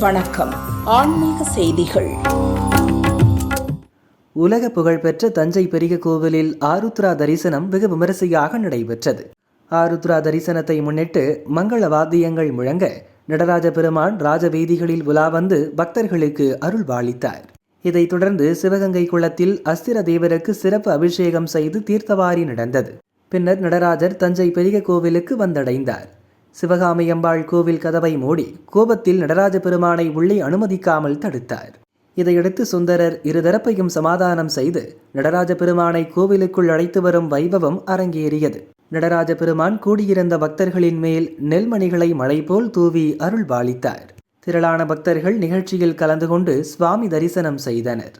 வணக்கம். ஆன்மீக செய்திகள். உலக புகழ்பெற்ற தஞ்சை பெரிய கோவிலில் ஆருத்ரா தரிசனம் வெகு விமரிசையாக நடைபெற்றது. ஆருத்ரா தரிசனத்தை முன்னிட்டு மங்கள வாத்தியங்கள் முழங்க நடராஜ பெருமான் ராஜவீதிகளில் உலா வந்து பக்தர்களுக்கு அருள்பாலித்தார். இதைத் தொடர்ந்து சிவகங்கை குளத்தில் அஸ்திர தேவருக்கு சிறப்பு அபிஷேகம் செய்து தீர்த்தவாரி நடந்தது. பின்னர் நடராஜர் தஞ்சை பெரிய கோவிலுக்கு வந்தடைந்தார். சிவகாமி அம்பாள் கோவில் கதவை மூடி கோபத்தில் நடராஜ பெருமானை உள்ளே அனுமதிக்காமல் தடுத்தார். இதையடுத்து சுந்தரர் இருதரப்பையும் சமாதானம் செய்து நடராஜ பெருமானை கோவிலுக்குள் அழைத்து வரும் வைபவம் அரங்கேறியது. நடராஜ பெருமான் கூடியிருந்த பக்தர்களின் மேல் நெல்மணிகளை மழை போல் தூவி அருள்பாலித்தார். திரளான பக்தர்கள் நிகழ்ச்சியில் கலந்து கொண்டு சுவாமி தரிசனம் செய்தனர்.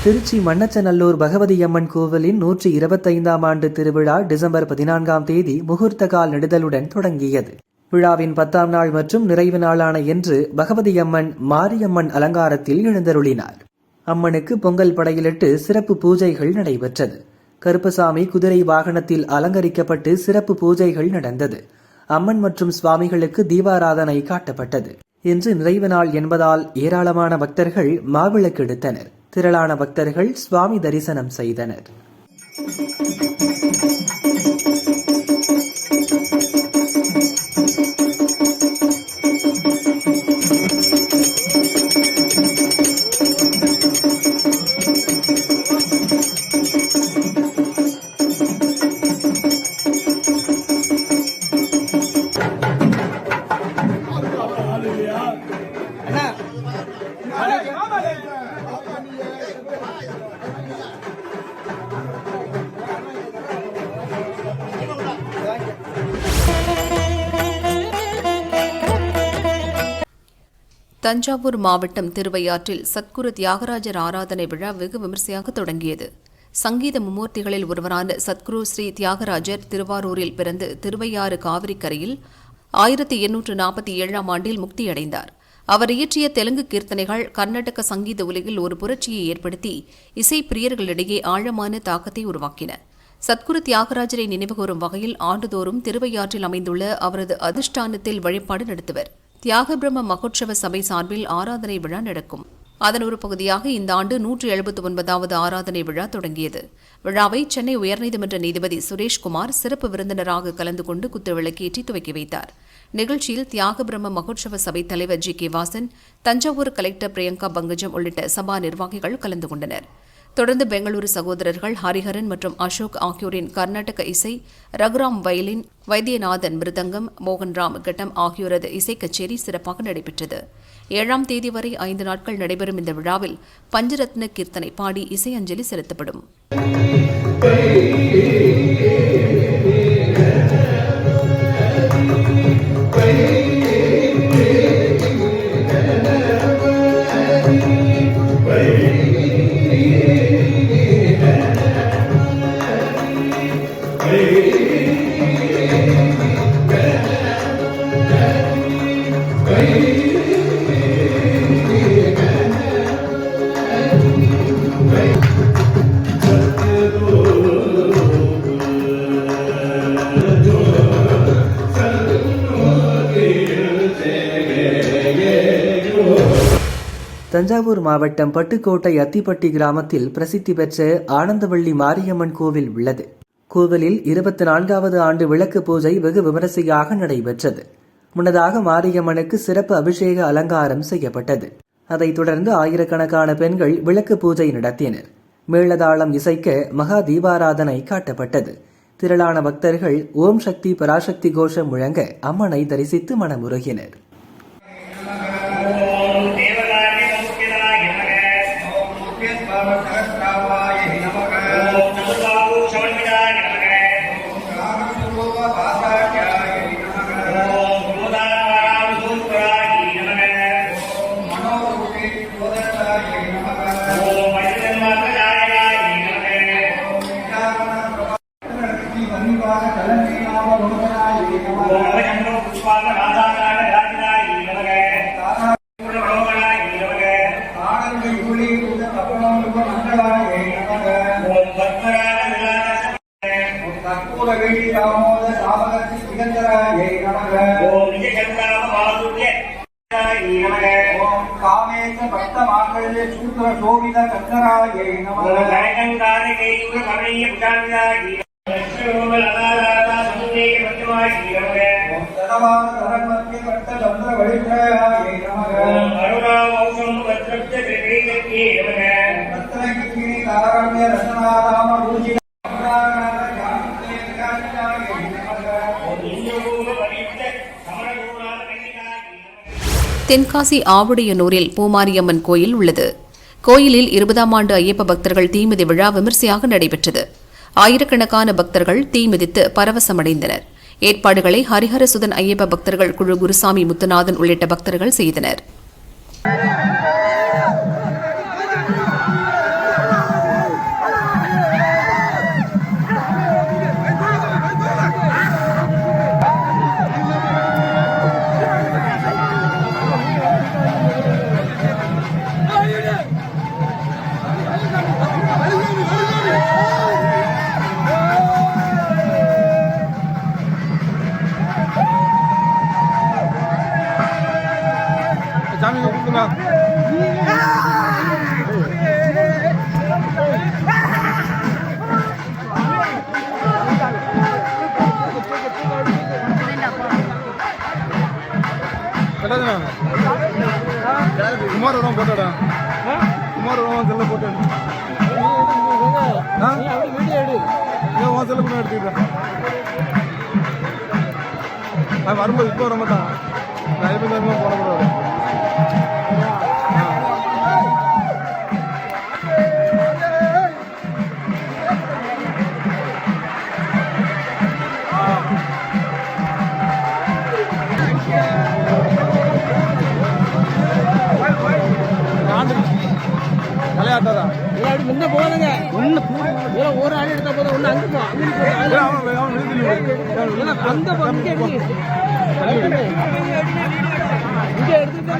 திருச்சி மண்ணச்சநல்லூர் பகவதி அம்மன் கோவிலின் 125ஆம் ஆண்டு திருவிழா டிசம்பர் 14ஆம் தேதி முகூர்த்த கால் நெடுதலுடன் தொடங்கியது. விழாவின் 10ஆம் நாள் மற்றும் நிறைவு நாளான இன்று பகவதி அம்மன் மாரியம்மன் அலங்காரத்தில் எழுந்தருளினார். அம்மனுக்கு பொங்கல் படையிலிட்டு சிறப்பு பூஜைகள் நடைபெற்றது. கருப்பசாமி குதிரை வாகனத்தில் அலங்கரிக்கப்பட்டு சிறப்பு பூஜைகள் நடந்தது. அம்மன் மற்றும் சுவாமிகளுக்கு தீபாராதனை காட்டப்பட்டது. இன்று நிறைவு நாள் என்பதால் ஏராளமான பக்தர்கள் மாவிளக்கு எடுத்தனர். திரளான பக்தர்கள் சுவாமி தரிசனம் செய்தனர். தஞ்சாவூர் மாவட்டம் திருவையாற்றில் சத்குரு தியாகராஜர் ஆராதனை விழா வெகு விமர்சையாக தொடங்கியது. சங்கீத மும்மூர்த்திகளில் ஒருவரான சத்குரு ஸ்ரீ தியாகராஜர் திருவாரூரில் பிறந்து திருவையாறு காவிரிக்கரையில் 1847ஆம் ஆண்டில் முக்தியடைந்தார். அவர் இயற்றிய தெலுங்கு கீர்த்தனைகள் கர்நாடக சங்கீத உலகில் ஒரு புரட்சியை ஏற்படுத்தி இசை பிரியர்களிடையே ஆழமான தாக்கத்தை உருவாக்கின. சத்குரு தியாகராஜரை நினைவுகூரும் வகையில் ஆண்டுதோறும் திருவையாற்றில் அமைந்துள்ள அவரது அதிஷ்டானத்தில் வழிபாடு நடத்துவர். தியாக பிரம்ம மகோற்சவ சபை சார்பில் ஆராதனை விழா நடக்கும். அதன் ஒரு பகுதியாக இந்த ஆண்டு 179வது ஆராதனை விழா தொடங்கியது. விழாவை சென்னை உயர்நீதிமன்ற நீதிபதி சுரேஷ்குமார் சிறப்பு விருந்தினராக கலந்து கொண்டு குத்துவிளக்கேற்றி துவக்கி வைத்தார். நிகழ்ச்சியில் தியாக பிரம்ம மகோற்சவ சபை தலைவர் G. K. Vasan, Thanjavur collector Priyanka Pankajam உள்ளிட்ட சபா நிர்வாகிகள் கலந்து கொண்டனர். தொடர்ந்து பெங்களூரு சகோதரர்கள் ஹரிஹரன் மற்றும் அசோக் ஆகியோரின் கர்நாடக இசை, ரகுராம் வயலின், வைத்தியநாதன் மிருதங்கம், மோகன்ராம் கட்டம் ஆகியோரது இசை கச்சேரி சிறப்பாக நடைபெற்றது. 7ஆம் தேதி வரை 5 நாட்கள் நடைபெறும் இந்த விழாவில் பஞ்சரத்ன கீர்த்தனை பாடி இசை அஞ்சலி செலுத்தப்படும். தஞ்சாவூர் மாவட்டம் பட்டுக்கோட்டை அத்திப்பட்டி கிராமத்தில் பிரசித்தி பெற்ற ஆனந்தவள்ளி மாரியம்மன் கோவில் உள்ளது. கோவிலில் 24வது ஆண்டு விளக்கு பூஜை வெகு விமரிசையாக நடைபெற்றது. முன்னதாக மாரியம்மனுக்கு சிறப்பு அபிஷேக அலங்காரம் செய்யப்பட்டது. அதைத் தொடர்ந்து ஆயிரக்கணக்கான பெண்கள் விளக்கு பூஜை நடத்தினர். மேளதாளம் இசைக்க மகா தீபாராதனை காட்டப்பட்டது. திரளான பக்தர்கள் ஓம் சக்தி பராசக்தி கோஷம் முழங்க அம்மனை தரிசித்து மனமுருகினர். தென்காசி ஆவுடையனூரில் பூமாரியம்மன் கோயில் உள்ளது. கோயிலில் 20ஆம் ஆண்டு ஐயப்ப பக்தர்கள் தீமிதி விழா விமரிசையாக நடைபெற்றது. ஆயிரக்கணக்கான பக்தர்கள் தீமிதித்து பரவசமடைந்தனர். ஏற்பாடுகளை ஹரிஹரசுதன் ஐயப்ப பக்தர்கள் குழு குருசாமி முத்துநாதன் உள்ளிட்ட பக்தர்கள் செய்தனர். குமாரம் போட்டோடா குமாரம் செல்ல போட்டோ செல்ல கூட எடுத்துக்கிட்டேன். நான் வரும்போது இப்போ வர மாட்டான். நான் எப்போ போடக்கூடாது. விளையாட்டாதான் முன்ன போதுங்க. ஒரு ஆள் எடுத்தா போதும். ஒன்று அங்கே இங்கே எடுத்துட்டு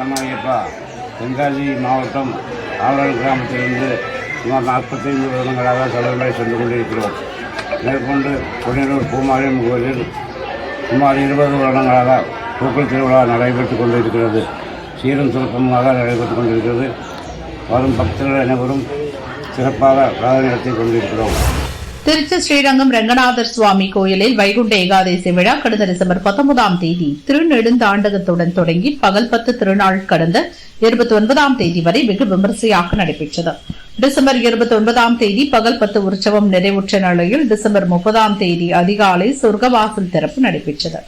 சமாளியப்பா தென்காசி மாவட்டம் ஆவரன் கிராமத்திலிருந்து சுமார் 45 வருடங்களாக சபரிமலை சென்று கொண்டிருக்கிறோம். மேற்கொண்டு கொடியலூர் பூமாரியம் கோயிலில் சுமார் 20 வருடங்களாக பூக்கள் திருவிழா நடைபெற்றுக் கொண்டிருக்கிறது. சீரும் சிறப்புமாக நடைபெற்றுக் கொண்டிருக்கிறது. வரும் பக்தர்கள் அனைவரும் சிறப்பாக பிரார்த்தனை நடத்தி கொண்டிருக்கிறோம். திருச்சி ஸ்ரீரங்கம் ரங்கநாதர் சுவாமி கோயிலில் வைகுண்ட ஏகாதசி விழா கடந்த டிசம்பர் 19ஆம் தேதி திருநெடுந்தாண்டகத்துடன் தொடங்கி பகல் 10 திருநாள் கடந்த 29ஆம் தேதி வரை வெகு விமரிசையாக நடைபெற்றது. டிசம்பர் 29ஆம் தேதி பகல் 10 உற்சவம் நிறைவுற்ற நிலையில் டிசம்பர் 30ஆம் தேதி அதிகாலை சொர்க்கவாசல் திறப்பு நடைபெற்றது.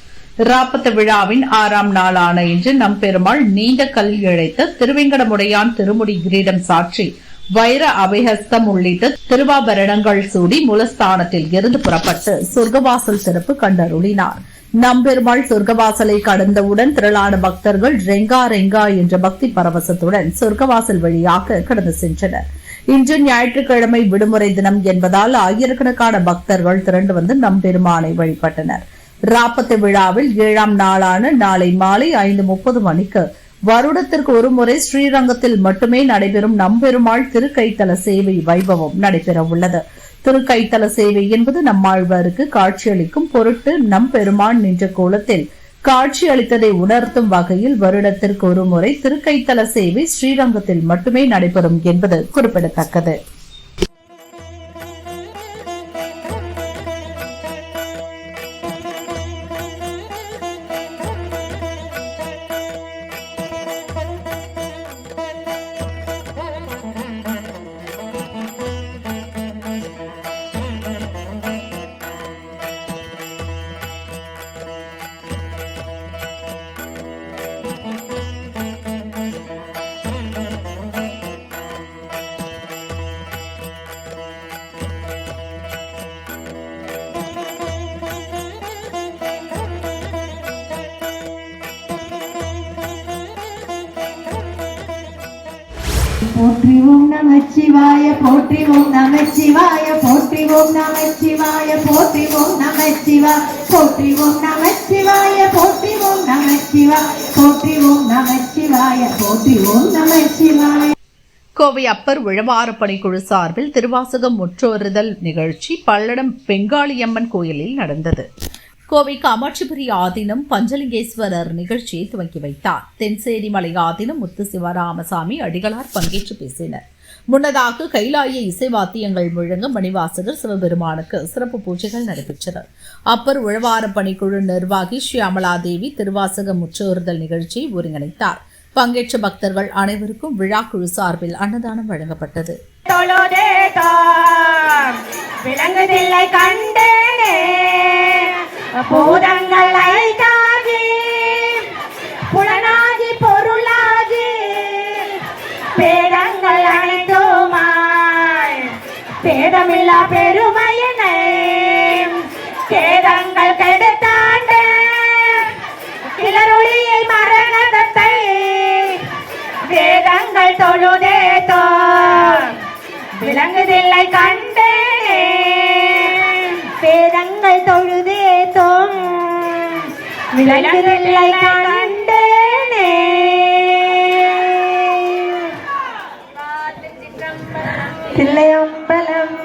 ராப்பத்து விழாவின் 6ஆம் நாளான இன்று நம்பெருமாள் நீண்ட கல் இழைத்த திருவேங்கடமுடையான் திருமுடி கிரீடம் சாற்றி வைர அபயஹஸ்தம் உள்ளிட்ட திருவாபரணங்கள் சூடி மூலஸ்தானத்தில் இருந்து புறப்பட்டு சொர்க்கவாசல் சிறப்பு கண்டருளினார். நம்பெருமாள் சொர்க்கவாசலை கடந்தவுடன் திரளான பக்தர்கள் ரெங்கா ரெங்கா என்ற பக்தி பரவசத்துடன் சொர்க்கவாசல் வழியாக கடந்து சென்றனர். இன்று ஞாயிற்றுக்கிழமை விடுமுறை தினம் என்பதால் ஆயிரக்கணக்கான பக்தர்கள் திரண்டு வந்து நம்பெருமானை வழிபட்டனர். ராப்பத்து விழாவில் 7ஆம் நாளான நாளை மாலை 5:30 மணிக்கு வருடத்திற்கு ஒருமுறை ஸ்ரீரங்கத்தில் மட்டுமே நடைபெறும் நம்பெருமாள் திருக்கைத்தல சேவை வைபவம் நடைபெற உள்ளது. திருக்கைத்தல சேவை என்பது நம்மாழ்வாருக்கு காட்சியளிக்கும் பொருட்டு நம்பெருமான் நின்ற கோலத்தில் காட்சியளித்ததை உணர்த்தும் வகையில் வருடத்திற்கு ஒருமுறை திருக்கைத்தல சேவை ஸ்ரீரங்கத்தில் மட்டுமே நடைபெறும் என்பது குறிப்பிடத்தக்கது. போற்றி ஓம் நமச்சிவாய போற்றி ஓம் நமச்சிவாய போற்றி ஓம் நமச்சிவாய போற்றி ஓம் நமச்சிவாய போற்றி ஓம் நமச்சிவாய போற்றி ஓம் நமச்சிவாய போற்றி ஓம் நமச்சிவாய போற்றி ஓம் நமச்சிவாய. கோவை அப்பர் உழவாரப்பணி குழு சார்பில் திருவாசகம் முற்றோறுதல் நிகழ்ச்சி பல்லடம் பெங்காளியம்மன் கோயிலில் நடந்தது. கோவை காமாட்சிபுரி ஆதீனம் பஞ்சலிங்கேஸ்வரர் நிகழ்ச்சியை துவக்கி வைத்தார். தென்சேரி மலை ஆதீனம் முத்து சிவராமசாமி அடிகளார் பங்கேற்று பேசினர். முன்னதாக கைலாய இசைவாத்தியங்கள் முழங்க மணிவாசகர் சிவபெருமானுக்கு சிறப்பு பூஜைகள் நடைபெற்றன. அப்பர் உழவார பணிக்குழு நிர்வாகி ஷியாமலாதேவி திருவாசக முற்றோறுதல் நிகழ்ச்சியை ஒருங்கிணைத்தார். பங்கேற்ற பக்தர்கள் அனைவருக்கும் விழா குழு சார்பில் அன்னதானம் வழங்கப்பட்டது. விளங்குதில்லை கண்டேனே பூதங்கள் ஐந்தாகி புலனாகி பொருளாகி பேதங்கள் அனைத்துமாய் பேதமில்லா பெருமையினை கேதங்கள் கெடுத்தாண்ட கிளரொளியை மரணத்தை வேதங்கள் தொழுதேதோ விளங்குதில்லை கண்டேனே வேதங்கள் தொழுதேதோம் விளங்குதில்லை கண்டேனே. தில்லையம்பலம்